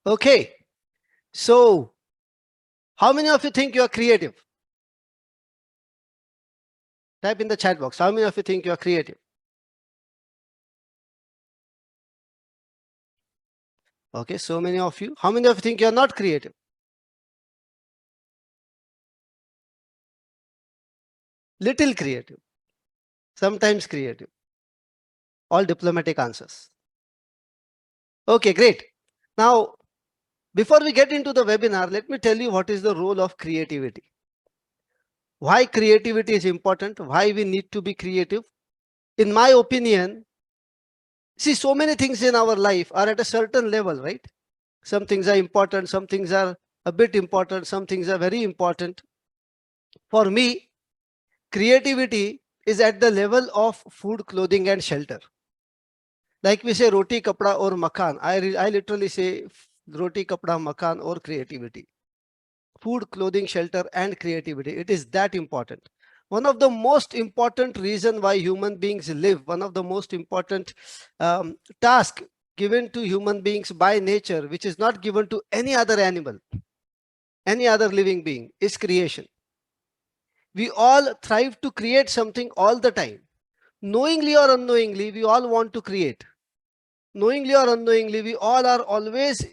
Okay, so how many of you think you are creative? Type in the chat box. How many of you think you are creative? Okay, so many of you. How many of you think you are not creative? Little creative, sometimes creative. All diplomatic answers. Okay, great. Now, before we get into the webinar, let me tell you what is the role of creativity. Why creativity is important, why we need to be creative. In my opinion, see, so many things in our life are at a certain level, right? Some things are important, some things are a bit important, some things are very important. For me, creativity is at the level of food, clothing, and shelter. Like we say roti, kapda, or makan. I literally say roti, kapda, makan, or creativity. Food, clothing, shelter, and creativity. It is that important. One of the most important reason why human beings live, one of the most important task given to human beings by nature, which is not given to any other animal, any other living being, is creation. We all thrive to create something all the time. Knowingly or unknowingly, we all want to create. Knowingly or unknowingly, we all are always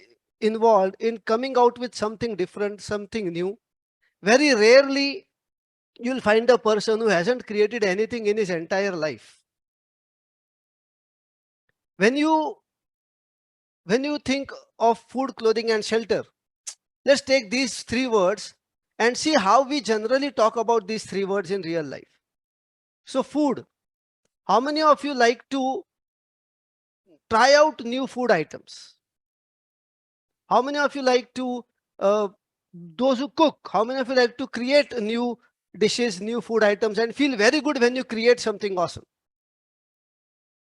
involved in coming out with something different, something new. Very rarely you'll find a person who hasn't created anything in his entire life. When you think of food, clothing, and shelter, let's take these three words and see how we generally talk about these three words in real life. So food, how many of you like to try out new food items? How many of you like to, those who cook, how many of you like to create new dishes, new food items, and feel very good when you create something awesome?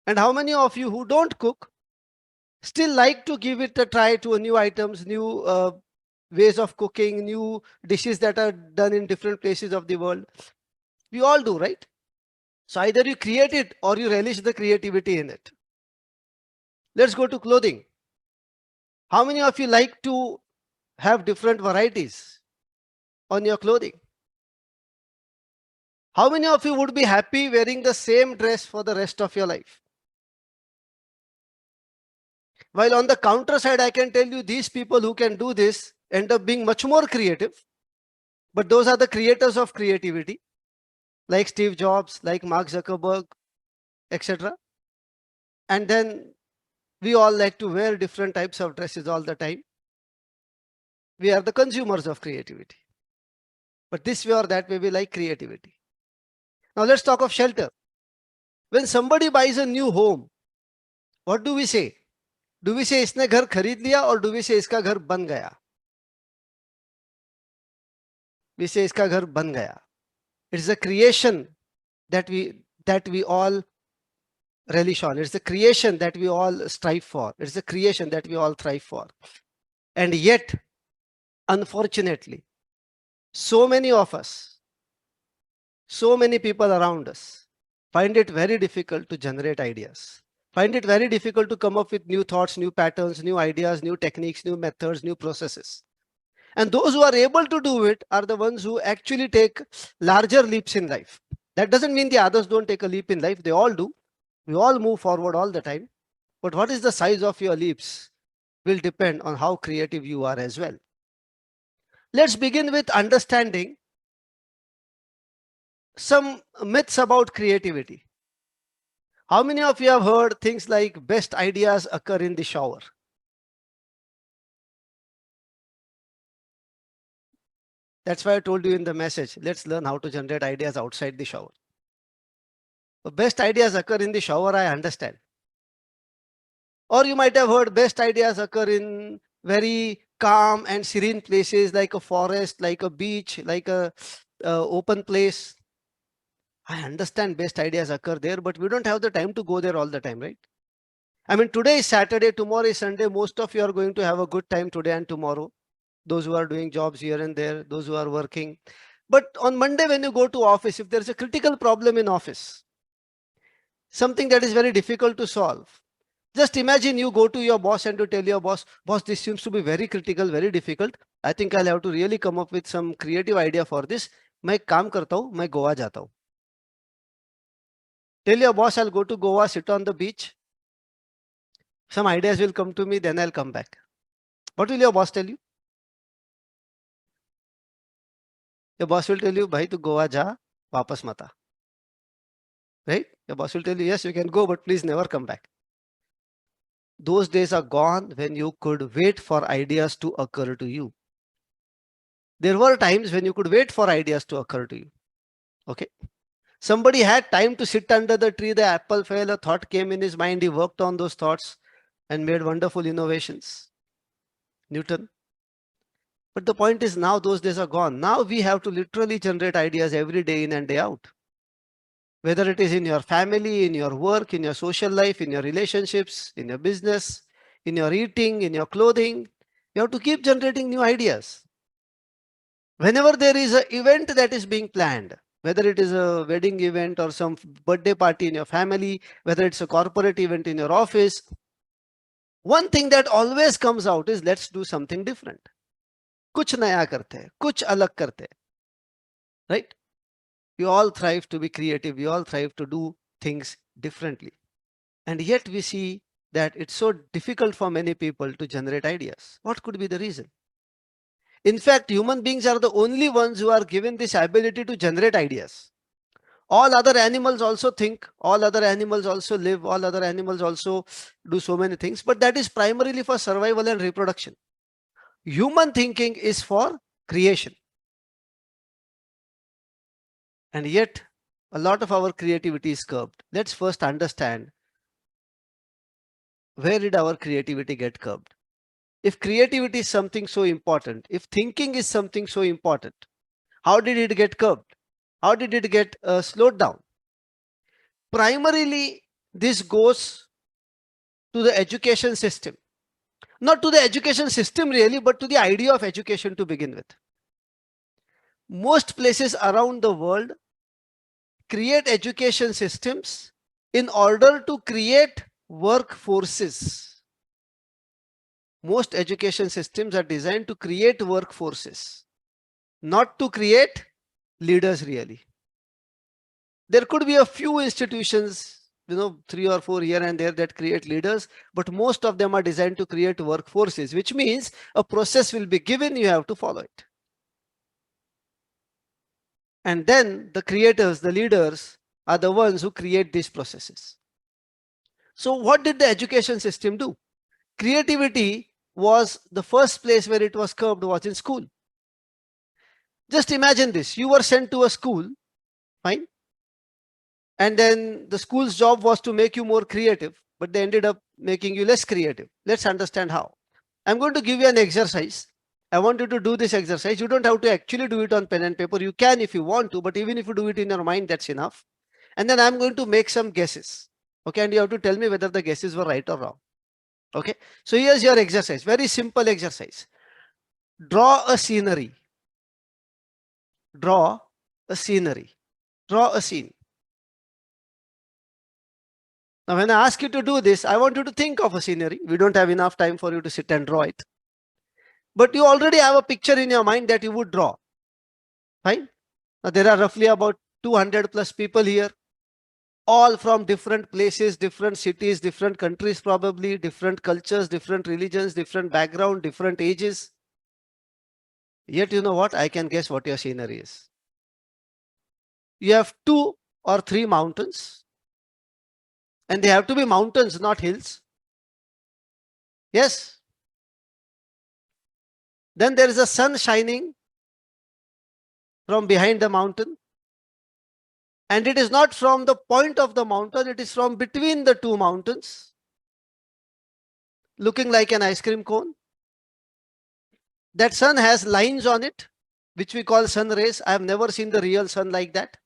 And how many of you who don't cook still like to give it a try to a new items, new ways of cooking, new dishes that are done in different places of the world? We all do, right? So either you create it or you relish the creativity in it. Let's go to clothing. How many of you like to have different varieties on your clothing? How many of you would be happy wearing the same dress for the rest of your life? While on the counter side, I can tell you these people who can do this end up being much more creative. But those are the creators of creativity, like Steve Jobs, like Mark Zuckerberg, etc. And then we all like to wear different types of dresses all the time. We are the consumers of creativity. But this way or that way, we like creativity. Now let's talk of shelter. When somebody buys a new home, what do we say? Do we say इसने घर खरीद लिया or do we say इसका घर बन गया? We say इसका घर बन गया. It's a creation that we all relish on. It's the creation that we all strive for. It's the creation that we all thrive for. And yet, unfortunately, so many of us, so many people around us find it very difficult to generate ideas, find it very difficult to come up with new thoughts, new patterns, new ideas, new techniques, new methods, new processes. And those who are able to do it are the ones who actually take larger leaps in life. That doesn't mean the others don't take a leap in life. They all do. We all move forward all the time. But what is the size of your leaps will depend on how creative you are as well. Let's begin with understanding some myths about creativity. How many of you have heard things like best ideas occur in the shower? That's why I told you in the message, let's learn how to generate ideas outside the shower. The best ideas occur in the shower, I understand. Or you might have heard best ideas occur in very calm and serene places like a forest, like a beach, like a open place. I understand best ideas occur there, but we don't have the time to go there all the time, right? I mean, today is Saturday, tomorrow is Sunday. Most of you are going to have a good time today and tomorrow. Those who are doing jobs here and there, those who are working. But on Monday, when you go to office, if there's a critical problem in office, something that is very difficult to solve, Just imagine you go to your boss and to tell your boss, boss, this seems to be very critical, very difficult. I think I'll have to really come up with some creative idea for this. मैं एक काम करता हूँ, मैं गोवा जाता हूँ. Tell your boss I'll go to Goa, sit on the beach. Some ideas will come to me, then I'll come back. What will your boss tell you? Your boss will tell you, भाई तू गोवा जा, वापस मत आ. Right? Your boss will tell you, yes, you can go, but please never come back. Those days are gone when you could wait for ideas to occur to you. There were times when you could wait for ideas to occur to you. Okay. Somebody had time to sit under the tree, the apple fell, a thought came in his mind, he worked on those thoughts and made wonderful innovations. Newton. But the point is now those days are gone. Now we have to literally generate ideas every day in and day out. Whether it is in your family, in your work, in your social life, in your relationships, in your business, in your eating, in your clothing, you have to keep generating new ideas. Whenever there is an event that is being planned, whether it is a wedding event or some birthday party in your family, whether it's a corporate event in your office, one thing that always comes out is let's do something different. कुछ नया करते हैं, कुछ अलग करते हैं, right? We all thrive to be creative. We all thrive to do things differently. And yet we see that it's so difficult for many people to generate ideas. What could be the reason? In fact, human beings are the only ones who are given this ability to generate ideas. All other animals also think, all other animals also live, all other animals also do so many things, but that is primarily for survival and reproduction. Human thinking is for creation. And yet, a lot of our creativity is curbed. Let's first understand, where did our creativity get curbed? If creativity is something so important, if thinking is something so important, how did it get curbed? How did it get slowed down? Primarily, this goes to the education system. Not to the education system really, but to the idea of education to begin with. Most places around the world create education systems in order to create workforces. Most education systems are designed to create workforces, not to create leaders really. There could be a few institutions, 3 or 4 here and there that create leaders, but most of them are designed to create workforces, which means a process will be given, you have to follow it. And then the creators, the leaders, are the ones who create these processes. So what did the education system do? Creativity was the first place where it was curbed was in school. Just imagine this. You were sent to a school, fine. And then the school's job was to make you more creative, but they ended up making you less creative. Let's understand how. I'm going to give you an exercise. I want you to do this exercise. You don't have to actually do it on pen and paper. You can if you want to, but even if you do it in your mind, that's enough. And then I'm going to make some guesses. Okay, and you have to tell me whether the guesses were right or wrong. Okay, so here's your exercise. Very simple exercise. Draw a scenery. Draw a scenery. Draw a scene. Now, when I ask you to do this, I want you to think of a scenery. We don't have enough time for you to sit and draw it. But you already have a picture in your mind that you would draw. Fine. Now, there are roughly about 200 plus people here, all from different places, different cities, different countries, probably different cultures, different religions, different background, different ages. Yet, you know what? I can guess what your scenery is. You have 2 or 3 mountains, and they have to be mountains, not hills. Yes. Then there is a sun shining from behind the mountain. And it is not from the point of the mountain, it is from between the 2 mountains, looking like an ice cream cone. That sun has lines on it, which we call sun rays. I have never seen the real sun like that.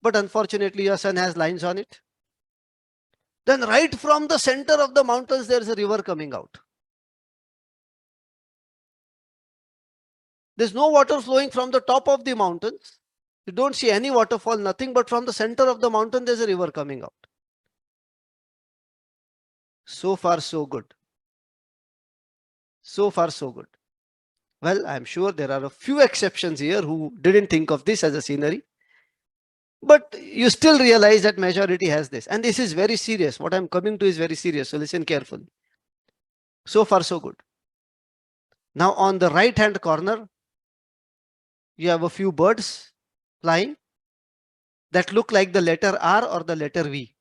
But unfortunately, your sun has lines on it. Then right from the center of the mountains, there is a river coming out. There's no water flowing from the top of the mountains. You don't see any waterfall, nothing, but from the center of the mountain, there's a river coming out. So far, so good. So far, so good. Well, I'm sure there are a few exceptions here who didn't think of this as a scenery. But you still realize that majority has this. And this is very serious. What I'm coming to is very serious. So listen carefully. So far, so good. Now on the right hand corner, you have a few birds flying that look like the letter R or the letter V.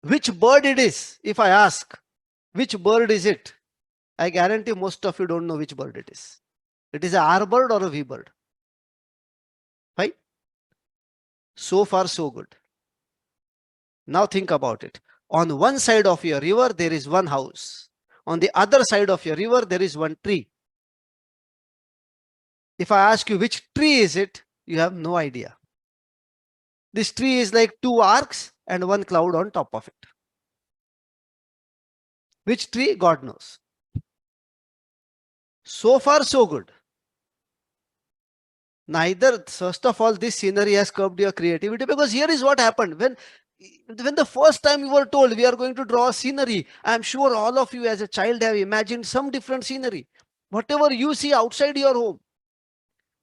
Which bird it is? If I ask, which bird is it? I guarantee most of you don't know which bird it is. It is a R bird or a V bird. Right? So far, so good. Now think about it. On one side of your river, there is one house. On the other side of your river, there is one tree. If I ask you which tree is it, you have no idea. This tree is like two arcs and one cloud on top of it. Which tree? God knows. So far, so good. Neither, first of all, this scenery has curbed your creativity, because here is what happened. When the first time you were told we are going to draw a scenery, I'm sure all of you as a child have imagined some different scenery. Whatever you see outside your home.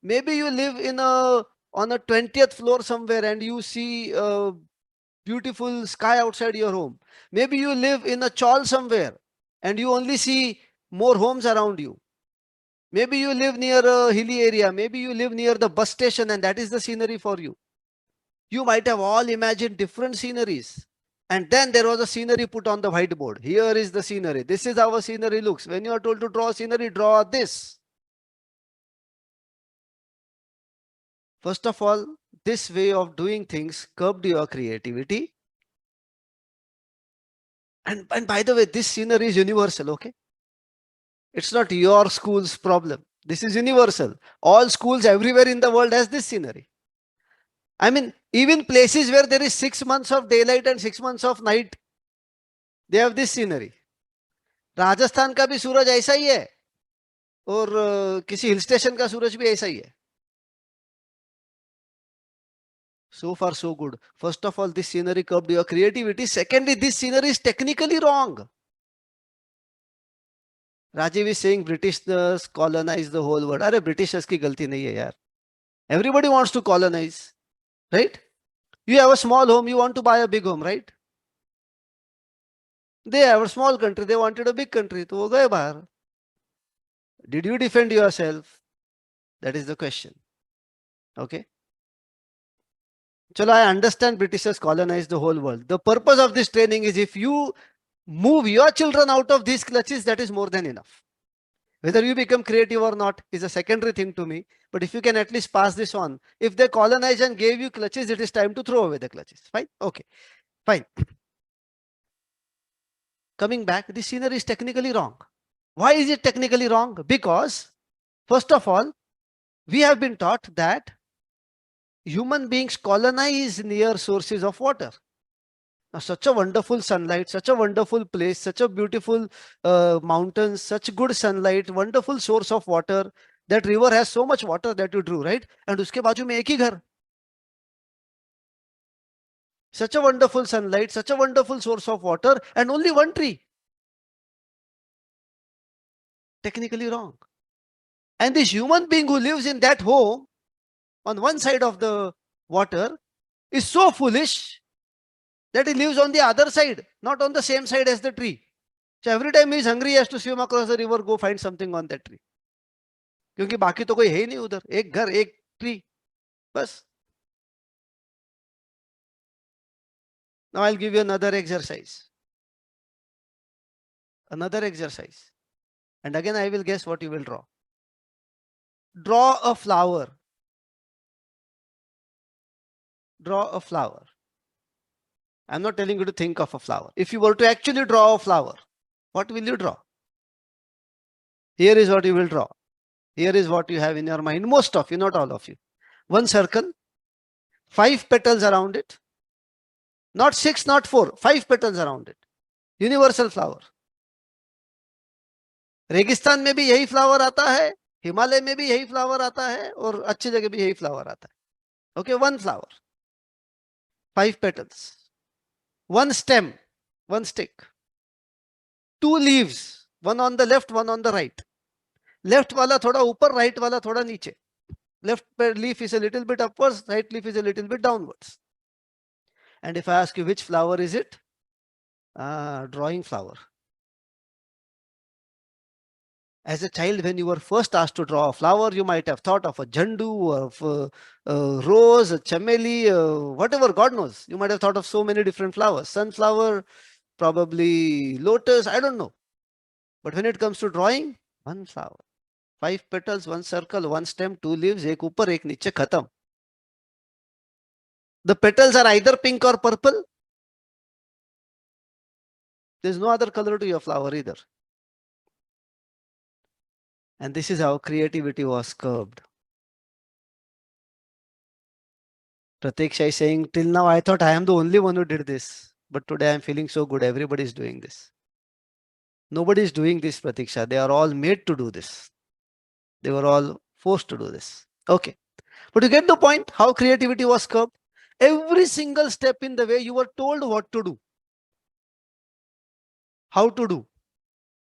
Maybe you live on a 20th floor somewhere and you see a beautiful sky outside your home. Maybe you live in a chawl somewhere and you only see more homes around you. Maybe you live near a hilly area. Maybe you live near the bus station and that is the scenery for you. You might have all imagined different sceneries. And then there was a scenery put on the whiteboard. Here is the scenery. This is how a scenery looks. When you are told to draw a scenery, draw this. First of all, this way of doing things curbed your creativity. And by the way, this scenery is universal, okay? It's not your school's problem. This is universal. All schools everywhere in the world has this scenery. I mean, even places where there is 6 months of daylight and 6 months of night, they have this scenery. Rajasthan का भी सूरज ऐसा ही है और किसी hill station का सूरज भी ऐसा ही है. So far, so good. First of all, this scenery curbed your creativity. Secondly, this scenery is technically wrong. Rajiv is saying Britishers colonized the whole world. अरे Britishers की गलती नहीं है यार. Everybody wants to colonize, right? You have a small home, you want to buy a big home, right? They have a small country, they wanted a big country, तो वो गए बाहर. Did you defend yourself? That is the question. Okay. Chalo, I understand Britishers colonized the whole world. The purpose of this training is if you move your children out of these clutches, that is more than enough. Whether you become creative or not is a secondary thing to me. But if you can at least pass this on, if they colonized and gave you clutches, it is time to throw away the clutches. Fine. Okay. Fine. Coming back, the scenery is technically wrong. Why is it technically wrong? Because, first of all, we have been taught that human beings colonize near sources of water. Now, such a wonderful sunlight, such a wonderful place, such a beautiful mountains, such good sunlight, wonderful source of water. That river has so much water that you drew, right? And uske baaju mein ek hi ghar. Such a wonderful sunlight, such a wonderful source of water, and only one tree. Technically wrong. And this human being who lives in that home on one side of the water is so foolish that he lives on the other side, not on the same side as the tree. So every time he is hungry, he has to swim across the river, go find something on that tree. क्योंकि बाकी तो कोई है ही नहीं उधर, एक घर एक ट्री बस. Now I'll give you another exercise. Another exercise. And again I will guess what you will draw. Draw a flower. Draw a flower. I'm not telling you to think of a flower. If you were to actually draw a flower, what will you draw? Here is what you will draw. Here is what you have in your mind. Most of you, not all of you. One circle, 5 petals around it. Not 6, not 4, 5 petals around it. Universal flower. रेगिस्तान में भी यही flower आता है, हिमालय में भी यही flower आता है और अच्छी जगह भी यही फ्लावर आता है. Okay, one flower, 5 petals, one stem. one stick. Two leaves, one on the left, one on the right. Left wala thoda upar, right wala thoda niche. Left leaf is a little bit upwards, right leaf is a little bit downwards. And if I ask you which flower is it? Drawing flower. As a child, when you were first asked to draw a flower, you might have thought of a jandu, of a rose, a chameli, whatever, God knows. You might have thought of so many different flowers. Sunflower, probably lotus, I don't know. But when it comes to drawing, one flower. 5 petals, one circle, one stem, 2 leaves, ek upar, ek niche, khatam. The petals are either pink or purple. There's no other color to your flower either. And this is how creativity was curbed. Pratiksha is saying, till now I thought I am the only one who did this. But today I'm feeling so good. Everybody is doing this. Nobody is doing this, Pratiksha. They are all made to do this. They were all forced to do this. Okay. But you get the point how creativity was curbed. Every single step in the way you were told what to do, how to do.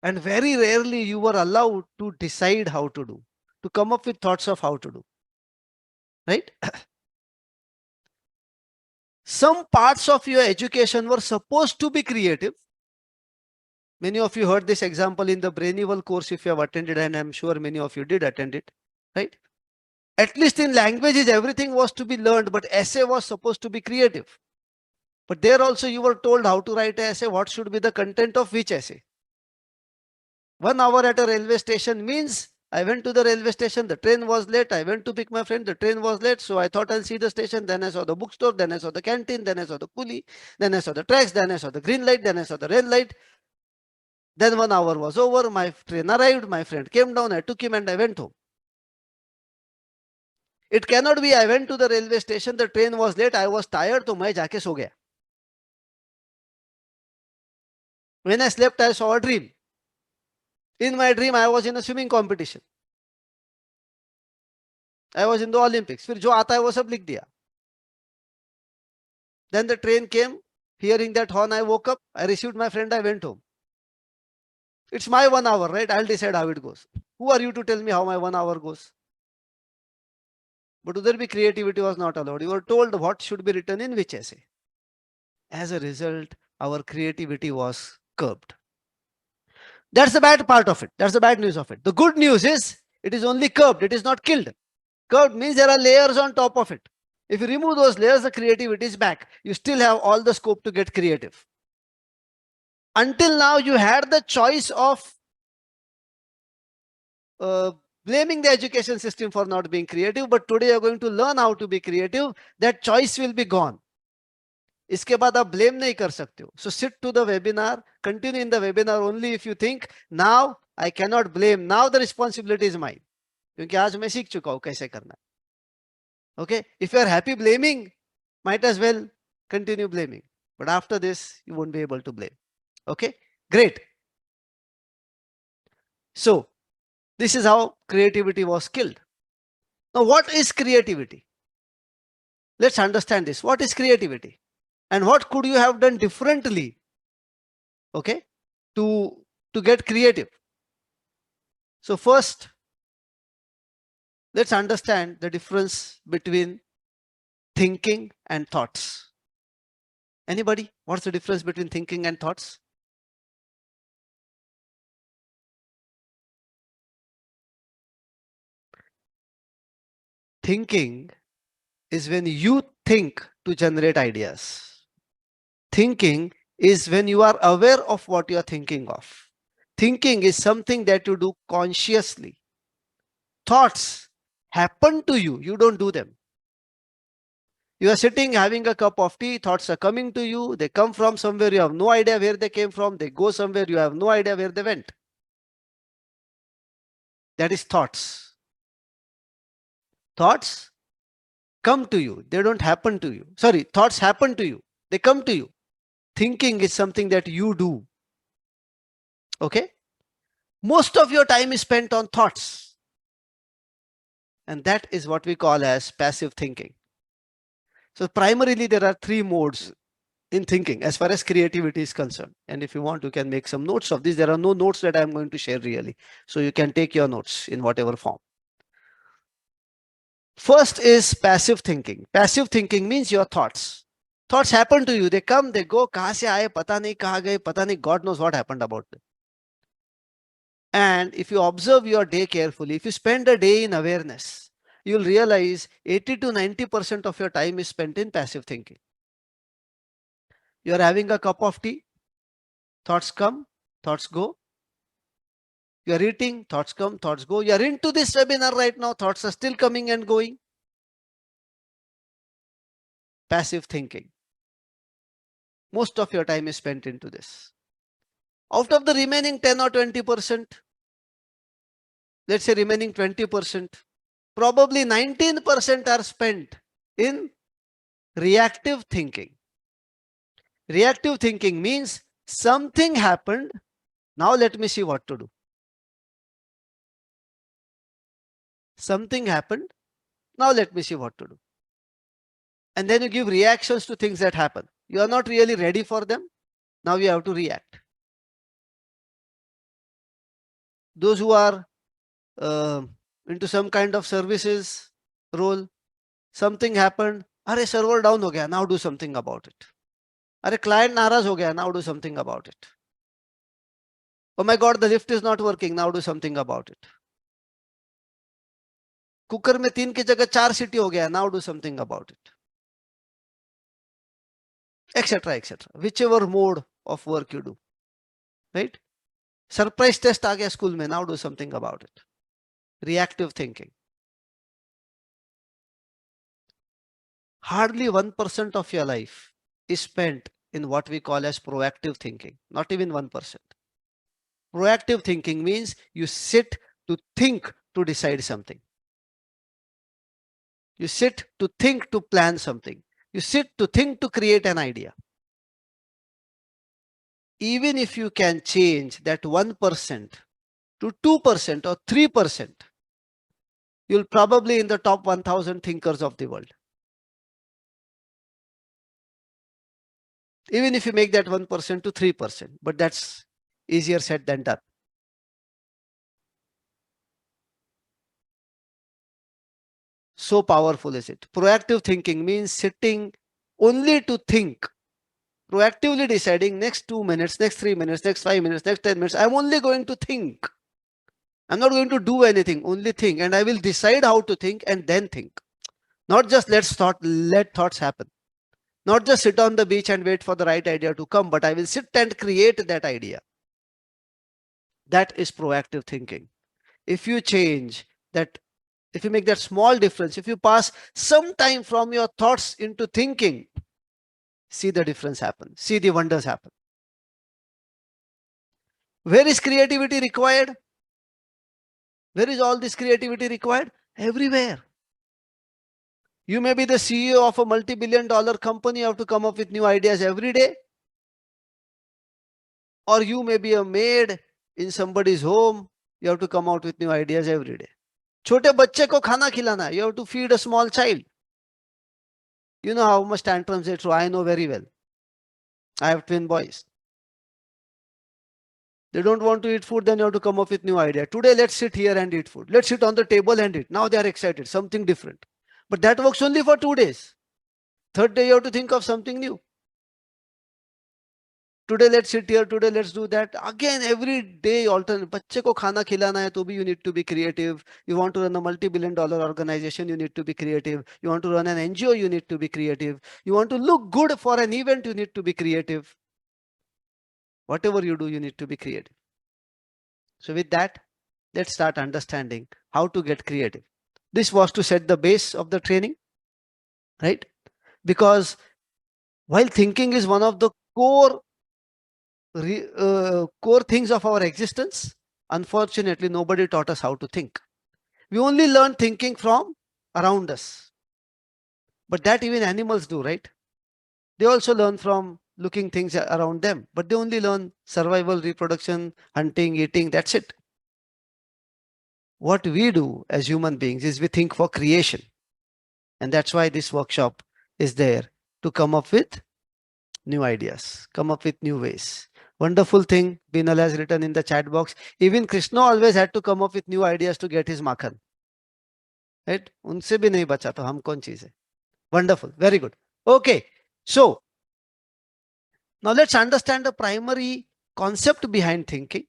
And very rarely you were allowed to decide how to do, to come up with thoughts of how to do. Right? Some parts of your education were supposed to be creative. Many of you heard this example in the Brainival course if you have attended, and I'm sure many of you did attend it, right? At least in languages, everything was to be learned, but essay was supposed to be creative. But there also you were told how to write an essay, what should be the content of which essay. 1 hour at a railway station means I went to the railway station, the train was late, I went to pick my friend, the train was late, so I thought I'll see the station, then I saw the bookstore, then I saw the canteen, then I saw the coolie, then I saw the tracks, then I saw the green light, then I saw the red light. Then 1 hour was over, my train arrived, my friend came down, I took him and I went home. It cannot be I went to the railway station, the train was late, I was tired, so मैं जाके सो गया. When I slept, I saw a dream. In my dream, I was in a swimming competition. I was in the Olympics. फिर जो आता है वो सब लिख दिया. Then the train came. Hearing that horn, I woke up. I received my friend. I went home. It's my 1 hour, right? I'll decide how it goes. Who are you to tell me how my 1 hour goes? But udhar bhi creativity was not allowed. You were told what should be written in which essay. As a result, our creativity was curbed. That's the bad part of it. That's the bad news of it. The good news is it is only curbed. It is not killed. Curbed means there are layers on top of it. If you remove those layers, the creativity is back. You still have all the scope to get creative. Until now, you had the choice of blaming the education system for not being creative, but today you're going to learn how to be creative. That choice will be gone. इसके बाद आप blame नहीं कर सकते हो. So sit to the webinar, continue in the webinar only if you think, now I cannot blame, now the responsibility is mine. क्योंकि आज मैं सीख चुका हूं कैसे करना. Okay, if you are happy blaming, might as well continue blaming. But after this, you won't be able to blame. Okay, great. So this is how creativity was killed. Now, what is creativity? Let's understand this. What is creativity? And what could you have done differently, okay, to get creative? So first, let's understand the difference between thinking and thoughts. Anybody? What's the difference between thinking and thoughts? Thinking is when you think to generate ideas. Thinking is when you are aware of what you are thinking of. Thinking is something that you do consciously. Thoughts happen to you, you don't do them. You are sitting having a cup of tea, thoughts are coming to you, they come from somewhere, you have no idea where they came from, they go somewhere, you have no idea where they went. That is thoughts. Thoughts come to you, they don't happen to you. Sorry, thoughts happen to you, they come to you. Thinking is something that you do. Okay? Most of your time is spent on thoughts. And that is what we call as passive thinking. So primarily there are 3 modes. in thinking as far as creativity is concerned. And if you want, you can make some notes of this. There are no notes that I'm going to share really. So you can take your notes in whatever form. First is passive thinking. Passive thinking means your thoughts. Thoughts happen to you. They come, they go. कहाँ से आए, पता नहीं कहाँ गए, पता नहीं. God knows what happened about them. And if you observe your day carefully, if you spend a day in awareness, you'll realize 80 to 90% of your time is spent in passive thinking. You're having a cup of tea, thoughts come, thoughts go. You're eating, thoughts come, thoughts go. You're into this webinar right now, thoughts are still coming and going. Passive thinking. Most of your time is spent into this. Out of the remaining 10 or 20%, let's say remaining 20%, probably 19% are spent in reactive thinking. Reactive thinking means something happened. Now let me see what to do. Something happened. Now let me see what to do. And then you give reactions to things that happen. You are not really ready for them. Now you have to react. Those who are into some kind of services role, something happened. Arey server down ho gaya. Now do something about it. Arey client naraz ho gaya. Now do something about it. Oh my God, the lift is not working. Now do something about it. Cooker में 3 की जगह 4 सीटी हो गया. Now do something about it. Etc. etc. Whichever mode of work you do. Right? Surprise test आ गया school में. Now do something about it. Reactive thinking. Hardly 1% of your life is spent in what we call as proactive thinking. Not even 1%. Proactive thinking means you sit to think to decide something. You sit to think to plan something. You sit to think to create an idea. Even if you can change that 1% to 2% or 3%, you'll probably in the top 1000 thinkers of the world. Even if you make that 1% to 3%, but that's easier said than done. So powerful is it. Proactive thinking means sitting only to think, proactively deciding next 2 minutes, next 3 minutes, next 5 minutes, next 10 minutes, I'm only going to think. I'm not going to do anything, only think, and I will decide how to think and then think. Not just let thoughts happen. Not just sit on the beach and wait for the right idea to come, but I will sit and create that idea. That is proactive thinking. If you change that, if you make that small difference, if you pass some time from your thoughts into thinking, see the difference happen. See the wonders happen. Where is creativity required? Where is all this creativity required? Everywhere. You may be the CEO of a multi-billion-dollar company. You have to come up with new ideas every day. Or you may be a maid in somebody's home. You have to come out with new ideas every day. छोटे बच्चे को खाना खिलाना. You have to feed a small child. You know how much tantrums they throw. I know very well. I have twin boys. They don't want to eat food, then you have to come up with new idea. Today, let's sit here and eat food. Let's sit on the table and eat. Now they are excited, something different. But that works only for 2 days. Third day, you have to think of something new. Today, let's sit here. Today, let's do that. Again, every day, alternate. बच्चे को खाना खिलाना है, तो भी you need to be creative. You want to run a multi-billion-dollar organization, you need to be creative. You want to run an NGO, you need to be creative. You want to look good for an event, you need to be creative. Whatever you do, you need to be creative. So with that, let's start understanding how to get creative. This was to set the base of the training, right? Because while thinking is one of the core things of our existence, unfortunately, nobody taught us how to think. We only learn thinking from around us. But that even animals do, right? They also learn from looking things around them, but they only learn survival, reproduction, hunting, eating, that's it. What we do as human beings is we think for creation. And that's why this workshop is there to come up with new ideas, come up with new ways. Wonderful thing Binal has written in the chat box. Even Krishna always had to come up with new ideas to get his makhan. Right? उनसे भी नहीं बचा तो हम कौन चीज है? Wonderful, very good. Okay, so now let's understand the primary concept behind thinking.